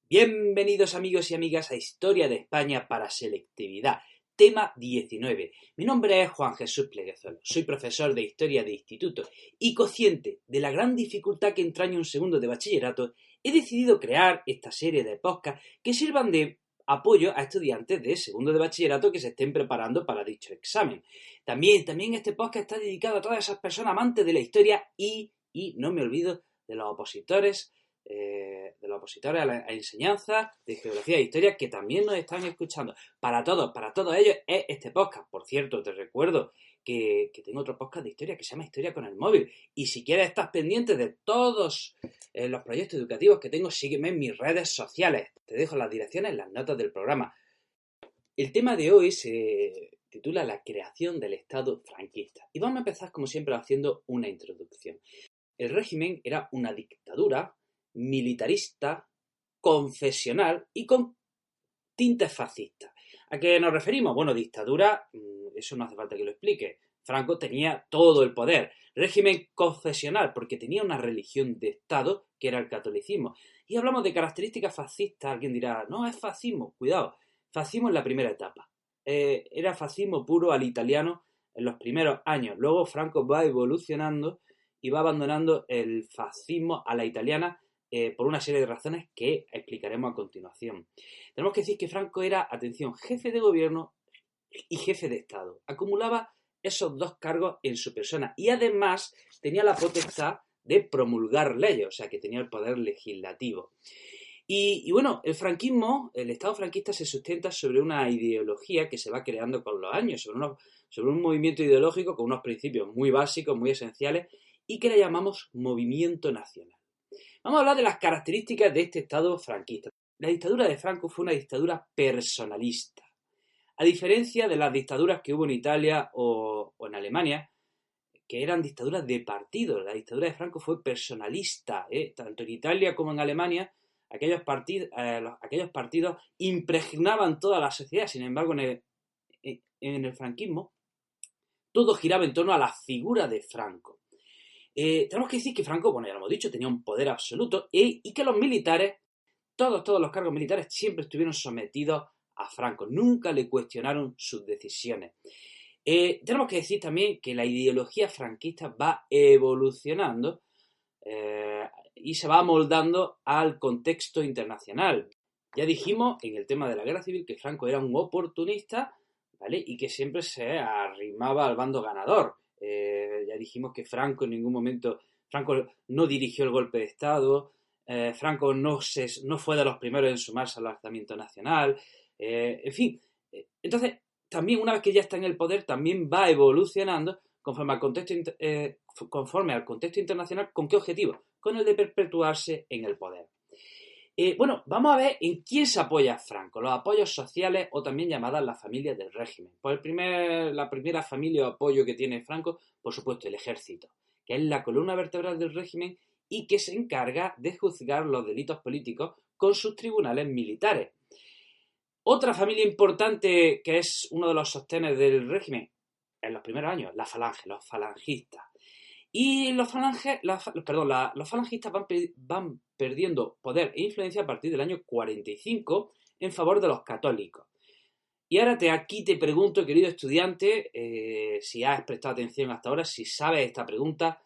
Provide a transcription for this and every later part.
Bienvenidos amigos y amigas a Historia de España para Selectividad, tema 19. Mi nombre es Juan Jesús Pleguezuelo, soy profesor de Historia de Instituto y consciente de la gran dificultad que entraña un segundo de bachillerato, he decidido crear esta serie de podcasts que sirvan de apoyo a estudiantes de segundo de bachillerato que se estén preparando para dicho examen. También este podcast está dedicado a todas esas personas amantes de la historia y no me olvido de los opositores a la enseñanza de geografía e historia que también nos están escuchando. Para todos ellos es este podcast. Por cierto, te recuerdo que tengo otro podcast de historia que se llama Historia con el Móvil. Y si quieres estar pendiente de todos los proyectos educativos que tengo, sígueme en mis redes sociales. Te dejo las direcciones en las notas del programa. El tema de hoy se titula La creación del Estado franquista. Y vamos a empezar, como siempre, haciendo una introducción. El régimen era una dictadura militarista, confesional y con tintes fascistas. ¿A qué nos referimos? Bueno, dictadura, eso no hace falta que lo explique. Franco tenía todo el poder. Régimen confesional, porque tenía una religión de Estado que era el catolicismo. Y hablamos de características fascistas. Alguien dirá, no, es fascismo. Cuidado, fascismo en la primera etapa. Era fascismo puro al italiano en los primeros años. Luego Franco va evolucionando y va abandonando el fascismo a la italiana por una serie de razones que explicaremos a continuación. Tenemos que decir que Franco era, atención, jefe de gobierno y jefe de Estado. Acumulaba esos dos cargos en su persona y además tenía la potestad de promulgar leyes, o sea que tenía el poder legislativo. Y bueno, el franquismo, el Estado franquista se sustenta sobre una ideología que se va creando con los años, sobre un movimiento ideológico con unos principios muy básicos, muy esenciales y que le llamamos movimiento nacional. Vamos a hablar de las características de este Estado franquista. La dictadura de Franco fue una dictadura personalista. A diferencia de las dictaduras que hubo en Italia o en Alemania, que eran dictaduras de partido. La dictadura de Franco fue personalista. Tanto en Italia como en Alemania, aquellos partidos impregnaban toda la sociedad. Sin embargo, en el franquismo, todo giraba en torno a la figura de Franco. Tenemos que decir que Franco, bueno, ya lo hemos dicho, tenía un poder absoluto y que los militares, todos los cargos militares siempre estuvieron sometidos a Franco. Nunca le cuestionaron sus decisiones. Tenemos que decir también que la ideología franquista va evolucionando y se va amoldando al contexto internacional. Ya dijimos en el tema de la guerra civil que Franco era un oportunista, ¿vale? Y que siempre se arrimaba al bando ganador. Ya dijimos que Franco en ningún momento, Franco no dirigió el golpe de Estado, Franco no fue de los primeros en sumarse al alzamiento nacional, en fin. Entonces, también una vez que ya está en el poder, también va evolucionando conforme al contexto internacional. ¿Con qué objetivo? Con el de perpetuarse en el poder. Bueno, vamos a ver en quién se apoya Franco, los apoyos sociales o también llamadas las familias del régimen. Pues la primera familia o apoyo que tiene Franco, por supuesto, el ejército, que es la columna vertebral del régimen y que se encarga de juzgar los delitos políticos con sus tribunales militares. Otra familia importante que es uno de los sostenes del régimen en los primeros años, la falange, los falangistas. Y los falangistas van perdiendo poder e influencia a partir del año 45 en favor de los católicos. Y ahora aquí te pregunto, querido estudiante, si has prestado atención hasta ahora, si sabes esta pregunta,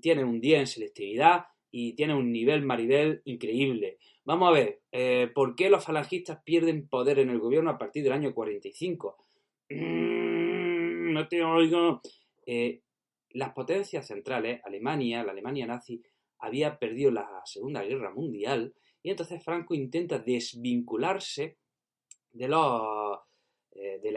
tienes un 10 en selectividad y tienes un nivel Maribel increíble. Vamos a ver, ¿por qué los falangistas pierden poder en el gobierno a partir del año 45? No te oigo. Las potencias centrales, la Alemania nazi, había perdido la Segunda Guerra Mundial y entonces Franco intenta desvincularse de la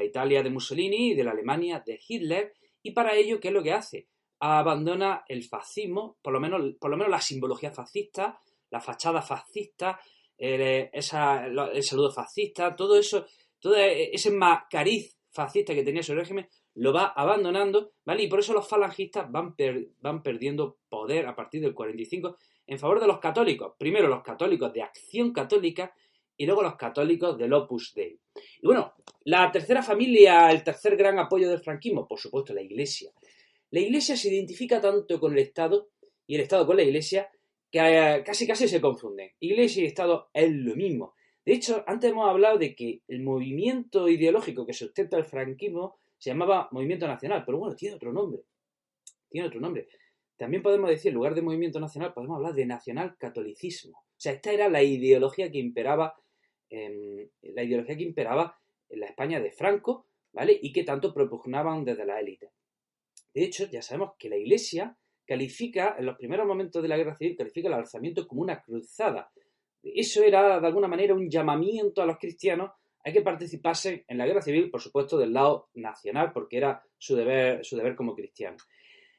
Italia de Mussolini y de la Alemania de Hitler y para ello, ¿qué es lo que hace? Abandona el fascismo, por lo menos la simbología fascista, la fachada fascista, el saludo fascista, todo ese macariz fascista que tenía su régimen, lo va abandonando, ¿vale? Y por eso los falangistas van perdiendo poder a partir del 45 en favor de los católicos. Primero los católicos de Acción Católica y luego los católicos del Opus Dei. Y bueno, la tercera familia, el tercer gran apoyo del franquismo, por supuesto, la Iglesia. La Iglesia se identifica tanto con el Estado y el Estado con la Iglesia que casi se confunden. Iglesia y Estado es lo mismo. De hecho, antes hemos hablado de que el movimiento ideológico que sustenta el franquismo se llamaba Movimiento Nacional, pero bueno, tiene otro nombre. También podemos decir, en lugar de movimiento nacional, podemos hablar de nacionalcatolicismo. O sea, esta era la ideología que imperaba en la España de Franco, ¿vale? Y que tanto propugnaban desde la élite. De hecho, ya sabemos que la Iglesia califica, en los primeros momentos de la Guerra Civil, califica el alzamiento como una cruzada. Eso era, de alguna manera, un llamamiento a los cristianos a que participasen en la Guerra Civil, por supuesto, del lado nacional, porque era su deber como cristianos.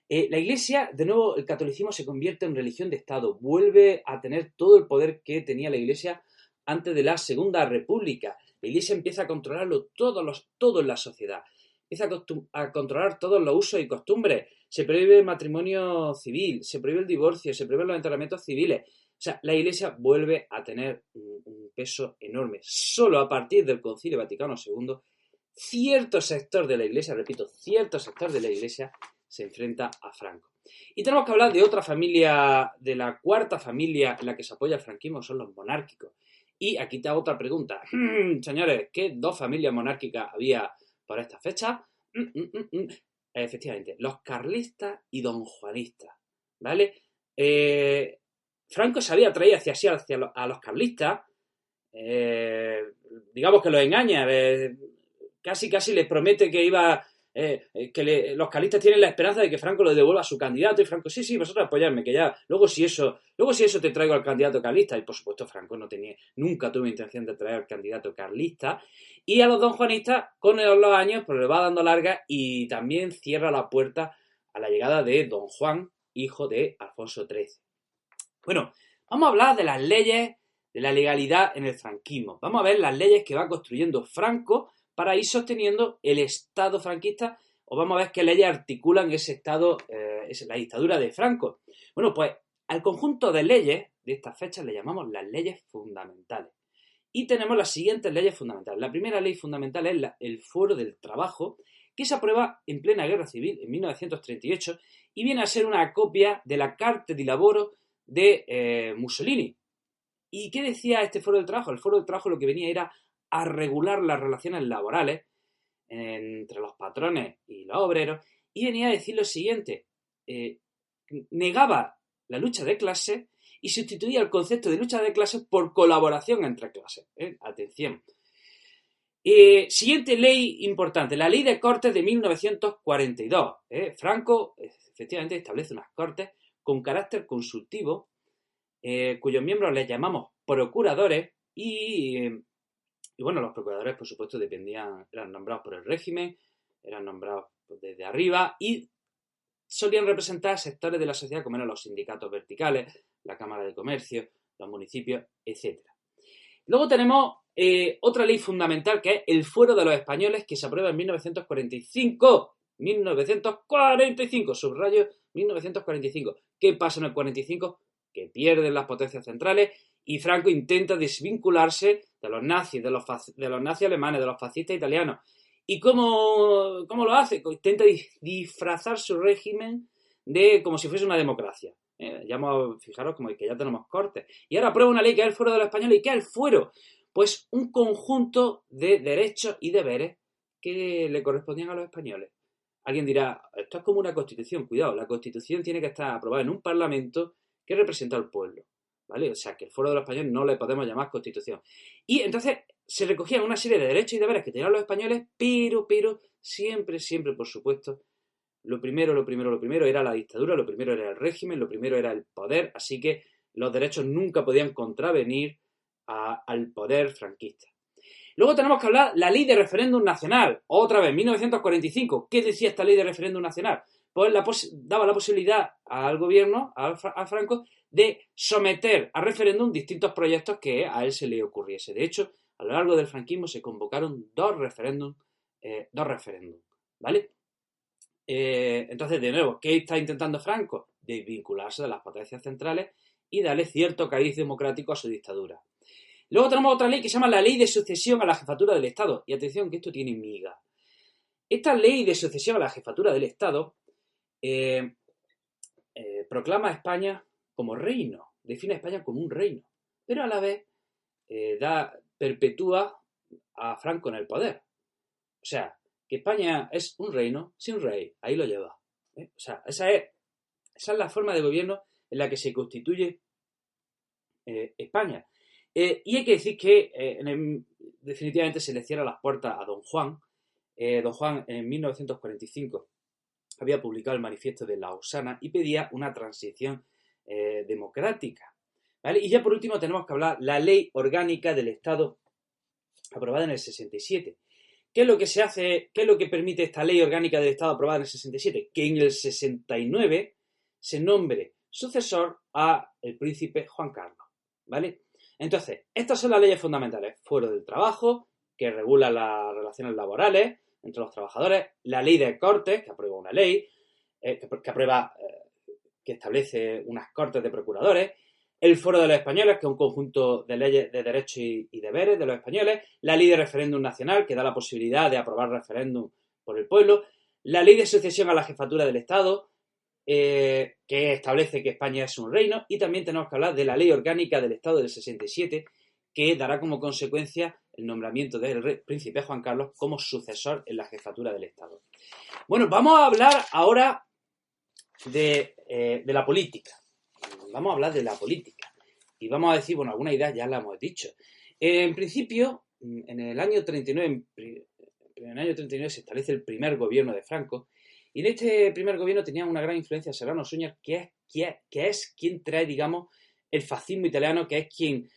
La Iglesia, de nuevo, el catolicismo se convierte en religión de Estado, vuelve a tener todo el poder que tenía la Iglesia antes de la Segunda República. La Iglesia empieza a controlarlo todo en la sociedad, empieza a controlar todos los usos y costumbres, se prohíbe el matrimonio civil, se prohíbe el divorcio, se prohíben los enterramientos civiles. O sea, la Iglesia vuelve a tener un peso enorme. Solo a partir del Concilio Vaticano II, cierto sector de la Iglesia, repito, cierto sector de la Iglesia se enfrenta a Franco. Y tenemos que hablar de otra familia, de la cuarta familia en la que se apoya el franquismo, son los monárquicos. Y aquí te hago otra pregunta. Señores, ¿qué dos familias monárquicas había por esta fecha? Efectivamente, los carlistas y donjuanistas, ¿vale? Franco se había traído a los carlistas, digamos que los engaña, casi les promete que iba... los carlistas tienen la esperanza de que Franco le devuelva a su candidato y Franco, sí, vosotros apoyadme, que ya, luego si eso te traigo al candidato carlista. Y por supuesto Franco nunca tuvo intención de traer al candidato carlista. Y a los donjuanistas, con los años, pues le va dando larga y también cierra la puerta a la llegada de Don Juan, hijo de Alfonso XIII. Bueno, vamos a hablar de las leyes, de la legalidad en el franquismo. Vamos a ver las leyes que va construyendo Franco para ir sosteniendo el Estado franquista, o vamos a ver qué leyes articulan ese Estado, la dictadura de Franco. Bueno, pues al conjunto de leyes de estas fechas le llamamos las leyes fundamentales. Y tenemos las siguientes leyes fundamentales. La primera ley fundamental es el Fuero del Trabajo, que se aprueba en plena Guerra Civil en 1938 y viene a ser una copia de la Carta di Lavoro de Mussolini. ¿Y qué decía este Fuero del Trabajo? El Fuero del Trabajo lo que venía era a regular las relaciones laborales entre los patrones y los obreros y venía a decir lo siguiente, negaba la lucha de clases y sustituía el concepto de lucha de clases por colaboración entre clases. Atención. Siguiente ley importante, la Ley de Cortes de 1942. Franco efectivamente establece unas cortes con carácter consultivo, cuyos miembros les llamamos procuradores y bueno, los procuradores, por supuesto, eran nombrados por el régimen, eran nombrados desde arriba y solían representar sectores de la sociedad como eran los sindicatos verticales, la Cámara de Comercio, los municipios, etc. Luego tenemos otra ley fundamental que es el Fuero de los Españoles, que se aprueba en 1945. 1945, subrayo 1945. ¿Qué pasa en el 45? Que pierden las potencias centrales y Franco intenta desvincularse de los nazis, de los nazis alemanes, de los fascistas italianos. ¿Y cómo lo hace? Intenta disfrazar su régimen como si fuese una democracia. Fijaros como que ya tenemos cortes. Y ahora aprueba una ley que es el Fuero de los Españoles. ¿Y qué es el fuero? Pues un conjunto de derechos y deberes que le correspondían a los españoles. Alguien dirá, esto es como una constitución. Cuidado, la constitución tiene que estar aprobada en un parlamento que representa al pueblo, ¿vale? O sea, que el Fuero de los Españoles no le podemos llamar constitución. Y entonces se recogían una serie de derechos y deberes que tenían los españoles, pero siempre, por supuesto, lo primero era la dictadura, lo primero era el régimen, lo primero era el poder, así que los derechos nunca podían contravenir al poder franquista. Luego tenemos que hablar la ley de referéndum nacional, otra vez, 1945. ¿Qué decía esta ley de referéndum nacional? Pues daba la posibilidad al gobierno, a Franco, de someter a referéndum distintos proyectos que a él se le ocurriese. De hecho, a lo largo del franquismo se convocaron dos referéndums, ¿vale? Entonces, de nuevo, ¿qué está intentando Franco? Desvincularse de las potencias centrales y darle cierto cariz democrático a su dictadura. Luego tenemos otra ley que se llama la Ley de Sucesión a la Jefatura del Estado. Y atención, que esto tiene miga. Esta Ley de Sucesión a la Jefatura del Estado proclama a España como reino. define a España como un reino, pero a la vez perpetúa a Franco en el poder. O sea, que España es un reino sin rey, ahí lo lleva. O sea, esa es la forma de gobierno en la que se constituye España. Y hay que decir que definitivamente se le cierra las puertas a don Juan. Don Juan en 1945 había publicado el manifiesto de Lausana y pedía una transición democrática. ¿Vale? Y ya por último tenemos que hablar la Ley Orgánica del Estado aprobada en el 67. ¿Qué es lo que se hace? ¿Qué es lo que permite esta Ley Orgánica del Estado aprobada en el 67? Que en el 69 se nombre sucesor a el príncipe Juan Carlos, ¿vale? Entonces, estas son las leyes fundamentales. Fuero del trabajo, que regula las relaciones laborales entre los trabajadores, la ley de cortes, que aprueba una ley, que establece unas cortes de procuradores, el Foro de los Españoles, que es un conjunto de leyes de derechos y deberes de los españoles, la ley de referéndum nacional, que da la posibilidad de aprobar referéndum por el pueblo, la ley de sucesión a la jefatura del Estado, que establece que España es un reino, y también tenemos que hablar de la Ley Orgánica del Estado del 67, que dará como consecuencia el nombramiento del príncipe Juan Carlos como sucesor en la jefatura del Estado. Bueno, vamos a hablar ahora de la política. Vamos a hablar de la política. Y vamos a decir, bueno, algunas ideas ya las hemos dicho. En principio, en el año 39 se establece el primer gobierno de Franco. Y en este primer gobierno tenía una gran influencia Serrano Suñer, que es quien trae, digamos, el fascismo italiano, que es quien,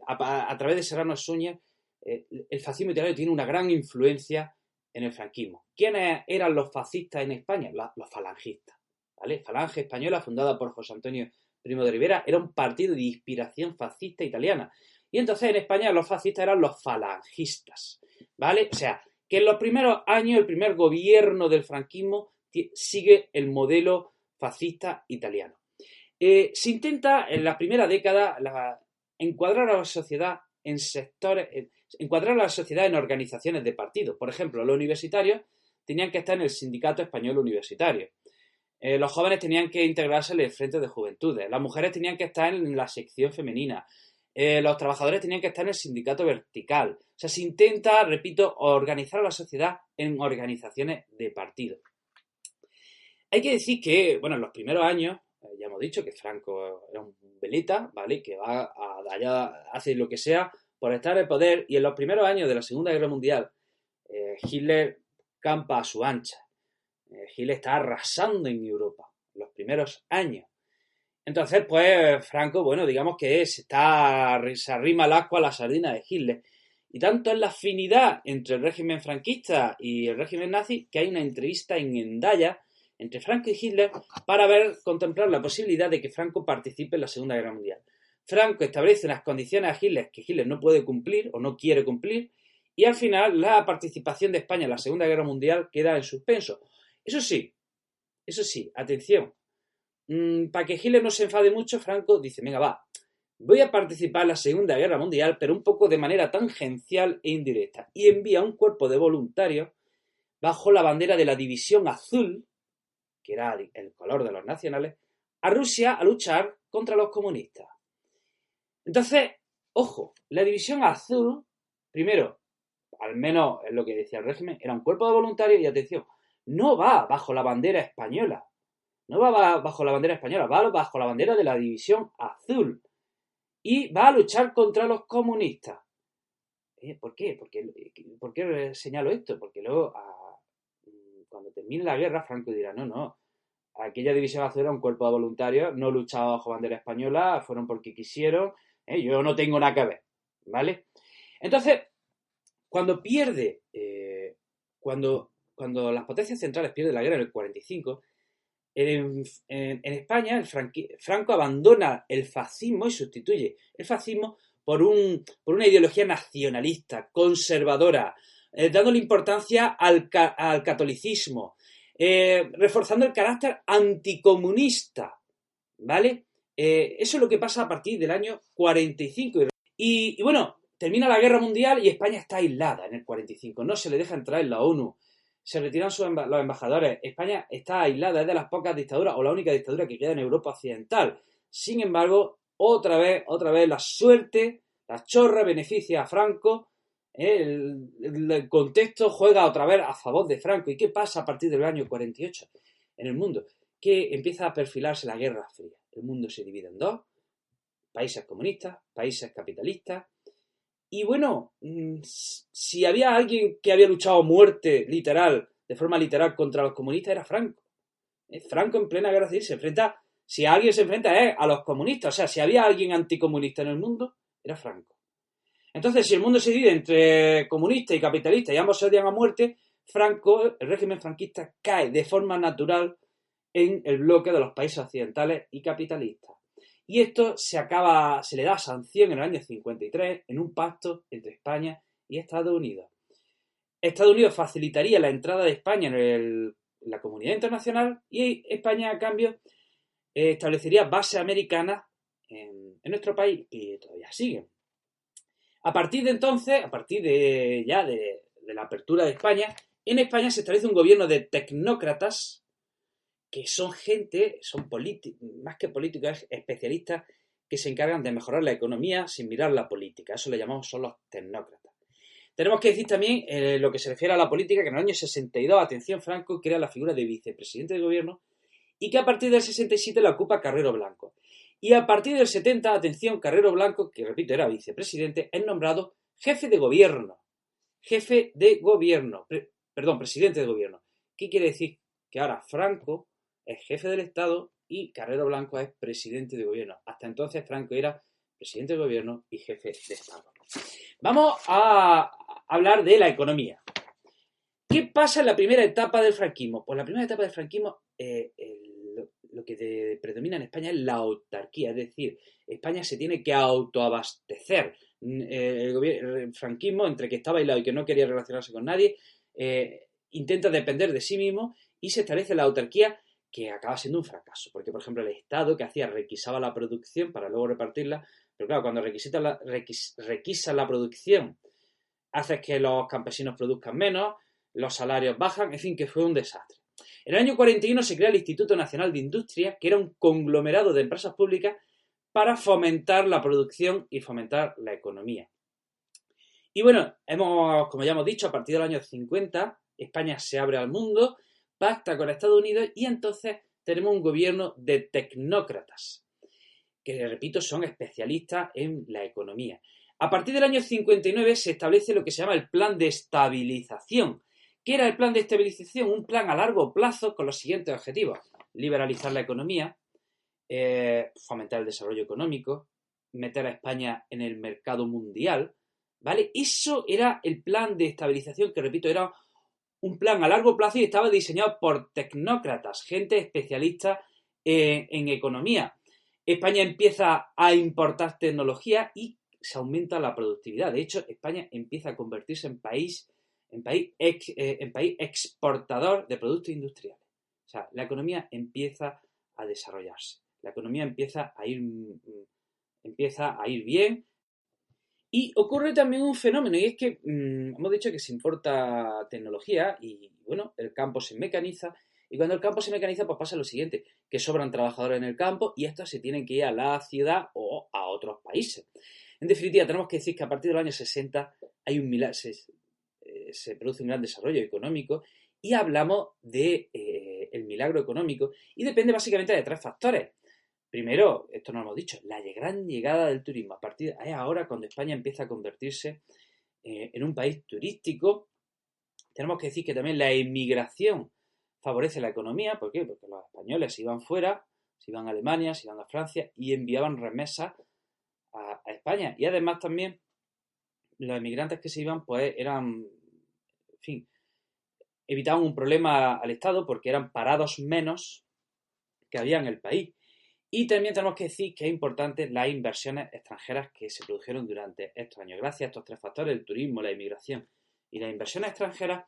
a través de Serrano Suñer, el fascismo italiano tiene una gran influencia en el franquismo. ¿Quiénes eran los fascistas en España? Los falangistas, ¿vale? Falange Española, fundada por José Antonio Primo de Rivera, era un partido de inspiración fascista italiana. Y entonces en España los fascistas eran los falangistas, ¿vale? O sea, que en los primeros años el primer gobierno del franquismo sigue el modelo fascista italiano. Se intenta en la primera década encuadrar a la sociedad en sectores, encuadrar a la sociedad en organizaciones de partidos. Por ejemplo, los universitarios tenían que estar en el Sindicato Español Universitario. Los jóvenes tenían que integrarse en el Frente de Juventudes. Las mujeres tenían que estar en la sección femenina. Los trabajadores tenían que estar en el sindicato vertical. O sea, se intenta, repito, organizar a la sociedad en organizaciones de partido. Hay que decir que, bueno, en los primeros años, ya hemos dicho que Franco era un veleta, ¿vale? Que va allá, hace lo que sea por estar en el poder. Y en los primeros años de la Segunda Guerra Mundial, Hitler campa a su ancha. Hitler está arrasando en Europa en los primeros años. Entonces, pues, Franco, bueno, digamos que se arrima el ascua a la sardina de Hitler. Y tanto es la afinidad entre el régimen franquista y el régimen nazi que hay una entrevista en Hendaya entre Franco y Hitler para contemplar la posibilidad de que Franco participe en la Segunda Guerra Mundial. Franco establece unas condiciones a Hitler que Hitler no puede cumplir o no quiere cumplir, y al final la participación de España en la Segunda Guerra Mundial queda en suspenso. Eso sí, atención. Para que Hitler no se enfade mucho, Franco dice, venga, va, voy a participar en la Segunda Guerra Mundial, pero un poco de manera tangencial e indirecta. Y envía un cuerpo de voluntarios bajo la bandera de la División Azul, que era el color de los nacionales, a Rusia a luchar contra los comunistas. Entonces, ojo, la División Azul, primero, al menos es lo que decía el régimen, era un cuerpo de voluntarios y, atención, no va bajo la bandera española. No va bajo la bandera española, va bajo la bandera de la División Azul. Y va a luchar contra los comunistas. ¿Por qué? ¿Por qué señalo esto? Porque luego, cuando termine la guerra, Franco dirá, no, aquella División Azul era un cuerpo de voluntarios, no luchaba bajo bandera española, fueron porque quisieron, yo no tengo nada que ver, ¿vale? Entonces, cuando las potencias centrales pierden la guerra en el 45, en España, Franco abandona el fascismo y sustituye el fascismo por una ideología nacionalista, conservadora, dándole importancia al catolicismo, reforzando el carácter anticomunista, ¿vale? Eso es lo que pasa a partir del año 45. Y bueno, termina la Guerra Mundial y España está aislada en el 45. No se le deja entrar en la ONU. Se retiran los embajadores. España está aislada, es de las pocas dictaduras o la única dictadura que queda en Europa occidental. Sin embargo, otra vez, la suerte, la chorra beneficia a Franco. El contexto juega otra vez a favor de Franco. ¿Y qué pasa a partir del año 48 en el mundo? Que empieza a perfilarse la Guerra Fría. El mundo se divide en dos: países comunistas, países capitalistas. Y bueno, si había alguien que había luchado a muerte literal, de forma literal, contra los comunistas, era Franco. Franco en plena guerra civil se enfrenta, si alguien se enfrenta es a los comunistas. O sea, si había alguien anticomunista en el mundo, era Franco. Entonces, si el mundo se divide entre comunistas y capitalistas y ambos se odian a muerte, Franco, el régimen franquista, cae de forma natural en el bloque de los países occidentales y capitalistas. Y esto se le da sanción en el año 53 en un pacto entre España y Estados Unidos. Estados Unidos facilitaría la entrada de España en la comunidad internacional y España, a cambio, establecería bases americanas en nuestro país, y todavía siguen. A partir de entonces, a partir de la apertura de España, en España se establece un gobierno de tecnócratas, que son gente, más que políticos, especialistas que se encargan de mejorar la economía sin mirar la política. Eso le llamamos son los tecnócratas. Tenemos que decir también, lo que se refiere a la política, que en el año 62, atención, Franco crea la figura de vicepresidente de gobierno y que a partir del 67 la ocupa Carrero Blanco. Y a partir del 70, atención, Carrero Blanco, que repito era vicepresidente, es nombrado jefe de gobierno. Presidente de gobierno. ¿Qué quiere decir? Que ahora Franco es jefe del Estado y Carrero Blanco es presidente de gobierno. Hasta entonces Franco era presidente de gobierno y jefe de Estado. Vamos a hablar de la economía. ¿Qué pasa en la primera etapa del franquismo? Pues la primera etapa del franquismo, lo que predomina en España es la autarquía, es decir, España se tiene que autoabastecer. El franquismo, entre que estaba aislado y que no quería relacionarse con nadie, intenta depender de sí mismo y se establece la autarquía, que acaba siendo un fracaso, porque por ejemplo el Estado, que hacía, requisaba la producción para luego repartirla, pero claro, cuando requisa la producción, hace que los campesinos produzcan menos, los salarios bajan, en fin, que fue un desastre. En el año 41 se crea el Instituto Nacional de Industria, que era un conglomerado de empresas públicas para fomentar la producción y fomentar la economía. Y bueno, como ya hemos dicho, a partir del año 50, España se abre al mundo, pacta con Estados Unidos y entonces tenemos un gobierno de tecnócratas, que, repito, son especialistas en la economía. A partir del año 59 se establece lo que se llama el Plan de Estabilización. ¿Qué era el Plan de Estabilización? Un plan a largo plazo con los siguientes objetivos: liberalizar la economía, fomentar el desarrollo económico, meter a España en el mercado mundial, ¿vale? Eso era el Plan de Estabilización, que, repito, era un plan a largo plazo y estaba diseñado por tecnócratas, gente especialista en economía. España empieza a importar tecnología y se aumenta la productividad. De hecho, España empieza a convertirse en país exportador de productos industriales. O sea, la economía empieza a desarrollarse. La economía empieza a ir bien. Y ocurre también un fenómeno, y es que hemos dicho que se importa tecnología y, bueno, el campo se mecaniza. Y cuando el campo se mecaniza, pues pasa lo siguiente, que sobran trabajadores en el campo y estos se tienen que ir a la ciudad o a otros países. En definitiva, tenemos que decir que a partir del año 60 hay se produce un gran desarrollo económico y hablamos de el milagro económico, y depende básicamente de tres factores. Primero, esto no lo hemos dicho, la gran llegada del turismo. Es ahora cuando España empieza a convertirse en un país turístico. Tenemos que decir que también la inmigración favorece la economía. ¿Por qué? Porque los españoles se iban fuera, se iban a Alemania, se iban a Francia y enviaban remesas a España. Y además también los inmigrantes que se iban, pues eran, en fin, evitaban un problema al Estado porque eran parados menos que había en el país. Y también tenemos que decir que es importante las inversiones extranjeras que se produjeron durante estos años. Gracias a estos tres factores, el turismo, la inmigración y las inversiones extranjeras,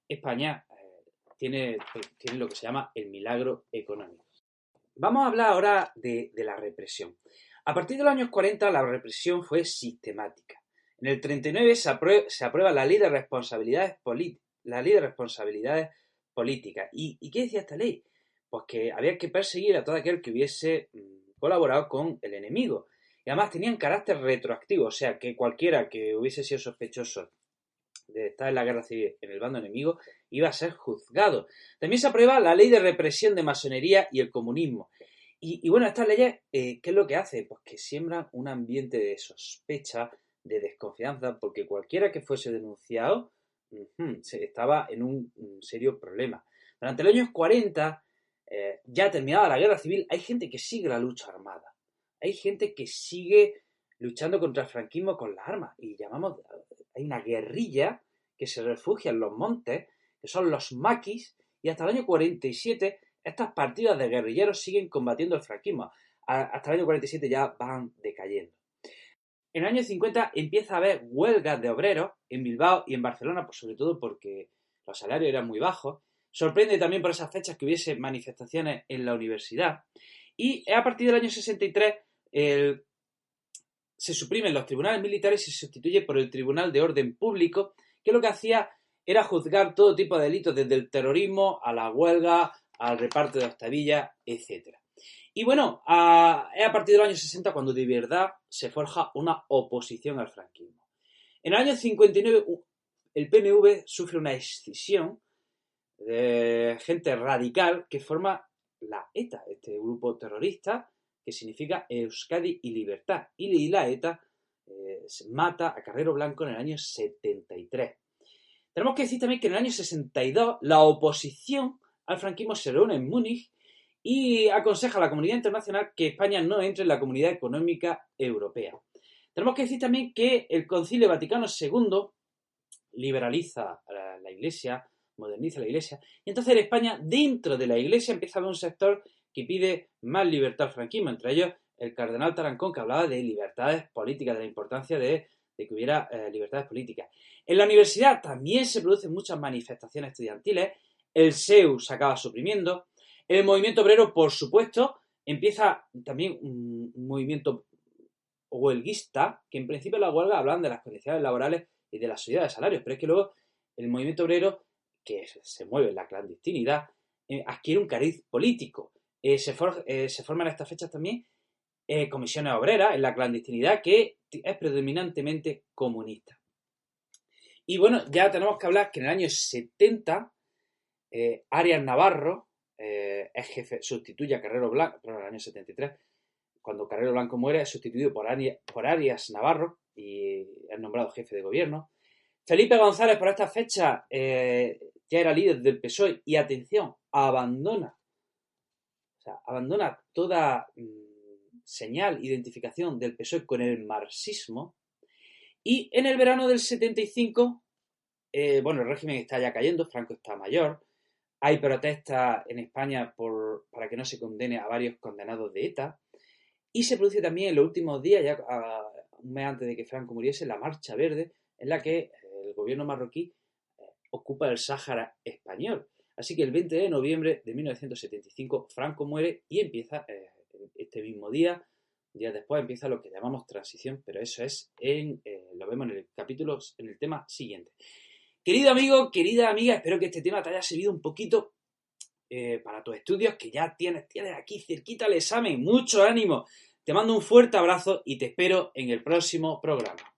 España tiene lo que se llama el milagro económico. Vamos a hablar ahora de la represión. A partir de los años 40 la represión fue sistemática. En el 39 se aprueba la Ley de Responsabilidades Políticas. ¿Y qué decía esta ley? Pues que había que perseguir a todo aquel que hubiese colaborado con el enemigo. Y además tenían carácter retroactivo, o sea que cualquiera que hubiese sido sospechoso de estar en la guerra civil en el bando enemigo iba a ser juzgado. También se aprueba la ley de represión de masonería y el comunismo. Y bueno, estas leyes, ¿qué es lo que hace? Pues que siembran un ambiente de sospecha, de desconfianza, porque cualquiera que fuese denunciado estaba en un serio problema. Durante los años 40, ya terminada la guerra civil, hay gente que sigue la lucha armada. Hay gente que sigue luchando contra el franquismo con las armas. Y hay una guerrilla que se refugia en los montes, que son los maquis, y hasta el año 47 estas partidas de guerrilleros siguen combatiendo el franquismo. Hasta el año 47 ya van decayendo. En el año 50 empieza a haber huelgas de obreros en Bilbao y en Barcelona, pues sobre todo porque los salarios eran muy bajos. Sorprende también por esas fechas que hubiese manifestaciones en la universidad. Y a partir del año 63 se suprimen los tribunales militares y se sustituye por el Tribunal de Orden Público, que lo que hacía era juzgar todo tipo de delitos, desde el terrorismo a la huelga, al reparto de hostillas, etc. Y bueno, es a partir del año 60 cuando de verdad se forja una oposición al franquismo. En el año 59 el PNV sufre una escisión de gente radical que forma la ETA, este grupo terrorista que significa Euskadi y Libertad. Y la ETA mata a Carrero Blanco en el año 73. Tenemos que decir también que en el año 62 la oposición al franquismo se reúne en Múnich y aconseja a la comunidad internacional que España no entre en la Comunidad Económica Europea. Tenemos que decir también que el Concilio Vaticano II liberaliza la Iglesia, moderniza la Iglesia, y entonces en España, dentro de la Iglesia, empieza a haber un sector que pide más libertad al franquismo, entre ellos el cardenal Tarancón, que hablaba de libertades políticas, de la importancia de que hubiera libertades políticas. En la universidad también se producen muchas manifestaciones estudiantiles, el SEU se acaba suprimiendo, el movimiento obrero, por supuesto, empieza también un movimiento huelguista, que en principio las huelgas hablan de las condiciones laborales y de la subida de salarios, pero es que luego el movimiento obrero, que se mueve en la clandestinidad, adquiere un cariz político. Se forman en estas fechas también comisiones obreras en la clandestinidad, que es predominantemente comunista. Y bueno, ya tenemos que hablar que en el año 70 Arias Navarro es jefe, sustituye a Carrero Blanco, pero en el año 73, cuando Carrero Blanco muere, es sustituido por Arias Navarro y es nombrado jefe de gobierno. Felipe González, por esta fecha, ya era líder del PSOE y, atención, abandona toda señal, identificación del PSOE con el marxismo. Y en el verano del 75, el régimen está ya cayendo, Franco está mayor, hay protestas en España para que no se condene a varios condenados de ETA, y se produce también en los últimos días, ya un mes antes de que Franco muriese, la Marcha Verde, en la que el gobierno marroquí ocupa el Sáhara español. Así que el 20 de noviembre de 1975 Franco muere y empieza este mismo día, días después empieza lo que llamamos transición, pero eso es lo vemos en el capítulo, en el tema siguiente. Querido amigo, querida amiga, espero que este tema te haya servido un poquito para tus estudios, que ya tienes aquí cerquita el examen. Mucho ánimo. Te mando un fuerte abrazo y te espero en el próximo programa.